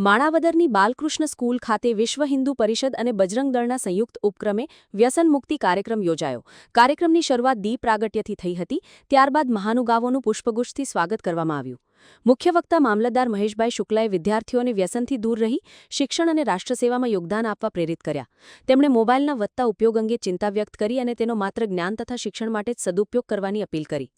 માણાવદરની Balkrishna school ખાતે વિશ્વ હિન્દુ પરિષદ અને બજરંગ દળના સંયુક્ત ઉપક્રમે વ્યસન મુક્તિ કાર્યક્રમ યોજાયો. કાર્યક્રમની શરૂઆત દીપ પ્રાગટ્યથી થઈ હતી. ત્યારબાદ મહાનુભાવોનું પુષ્પગુચ્છથી સ્વાગત કરવામાં આવ્યું. મુખ્ય વક્તા મામલતદાર મહેશભાઈ શુક્લાએ વિદ્યાર્થીઓને વ્યસનથી દૂર રહી શિક્ષણ અને રાષ્ટ્રસેવામાં યોગદાન આપવા પ્રેરિત કર્યા. તેમણે મોબાઈલના વધતા ઉપયોગ અંગે ચિંતા વ્યક્ત કરી અને તેનો માત્ર જ્ઞાન તથા શિક્ષણ માટે જ સદુપયોગ કરવાની અપીલ કરી.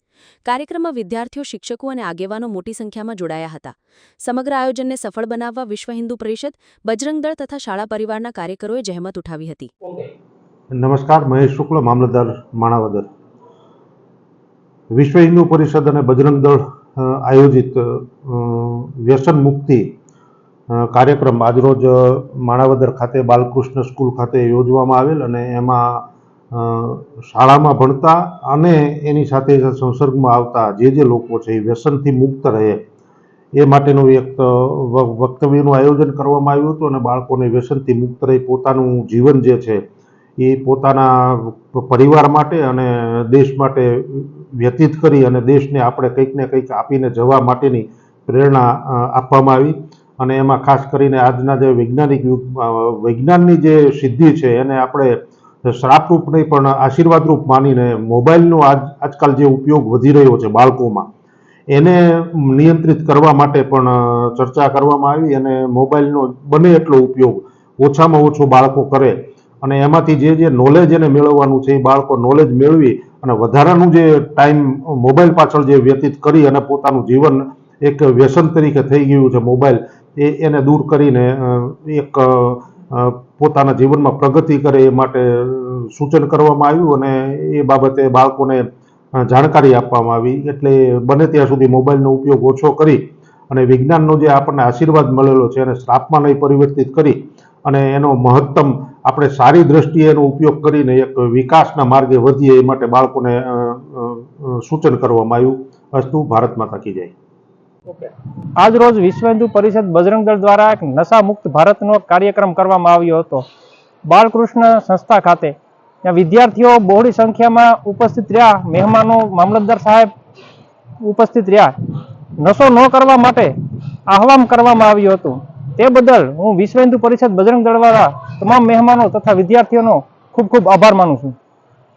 કાર્યક્રમમાં વિદ્યાર્થીઓ, શિક્ષકો અને આગેવાનો મોટી સંખ્યામાં જોડાયા હતા. સમગ્ર આયોજનને સફળ બનાવવા વિશ્વ હિન્દુ પરિષદ, બજરંગ દળ તથા શાળા પરિવારના કાર્યકરોએ જહેમત ઉઠાવી હતી. નમસ્કાર, મહેશ શુક્લ, મામલતદાર માણાવદર. વિશ્વ હિન્દુ પરિષદ અને બજરંગ દળ આયોજિત વ્યસન મુક્તિ કાર્યક્રમ આજરોજ માણાવદર ખાતે બાલકૃષ્ણ સ્કૂલ ખાતે યોજવામાં આવેલ અને એમાં શાળામાં ભણતા અને એની સાથે સંસર્ગમાં આવતા જે લોકો છે એ વ્યસનથી મુક્ત રહે એ માટેનું એક વક્તવ્યનું આયોજન કરવામાં આવ્યું હતું અને બાળકોને વ્યસનથી મુક્ત રહી પોતાનું જીવન જે છે એ પોતાના પરિવાર માટે અને દેશ માટે વ્યતીત કરી અને દેશને આપણે કંઈક ને કંઈક આપીને જવા માટેની પ્રેરણા આપવામાં આવી. અને એમાં ખાસ કરીને આજના જે વૈજ્ઞાનિક યુગમાં વિજ્ઞાનની જે સિદ્ધિ છે એને આપણે શ્રાપરૂપ નહીં પણ આશીર્વાદરૂપ માનીને મોબાઈલનો આજકાલ જે ઉપયોગ વધી રહ્યો છે બાળકોમાં એને નિયંત્રિત કરવા માટે પણ ચર્ચા કરવામાં આવી અને મોબાઈલનો બને એટલો ઉપયોગ ઓછામાં ઓછો બાળકો કરે અને એમાંથી જે નોલેજ એને મેળવવાનું છે એ બાળકો નોલેજ મેળવી અને વધારાનું જે ટાઈમ મોબાઈલ પાછળ જે વ્યતીત કરી અને પોતાનું જીવન એક વ્યસન તરીકે થઈ ગયું છે મોબાઈલ એને દૂર કરીને એક પોતાના જીવનમાં પ્રગતિ કરે એ માટે સૂચન કરવામાં આવ્યું અને એ બાબતે બાળકોને જાણકારી આપવામાં આવી. એટલે બને ત્યાં સુધી મોબાઈલનો ઉપયોગ ઓછો કરી અને વિજ્ઞાનનો જે આપણને આશીર્વાદ મળેલો છે એને શ્રાપમાં નહીં પરિવર્તિત કરી અને એનો મહત્તમ આપણે સારી દ્રષ્ટિએ એનો ઉપયોગ કરીને એક વિકાસના માર્ગે વધીએ એ માટે બાળકોને સૂચન કરવામાં આવ્યું. અસ્તુ, ભારત માતા કી જય. આજ રોજ વિશ્વ હિન્દુ પરિષદ બજરંગ દળ દ્વારા એક નશા મુક્ત ભારતનો કાર્યક્રમ કરવામાં આવ્યો હતો. બાલકૃષ્ણ સંસ્થા ખાતે ત્યાં વિદ્યાર્થીઓ બહોળી સંખ્યામાં ઉપસ્થિત રહ્યા, મહેમાનો, મામલતદાર સાહેબ ઉપસ્થિત રહ્યા. નશો ન કરવા માટે આહવાન કરવામાં આવ્યું હતું. તે બદલ હું વિશ્વ હિન્દુ પરિષદ બજરંગ દળ વાળા તમામ મહેમાનો તથા વિદ્યાર્થીઓનો ખૂબ ખૂબ આભાર માનું છું.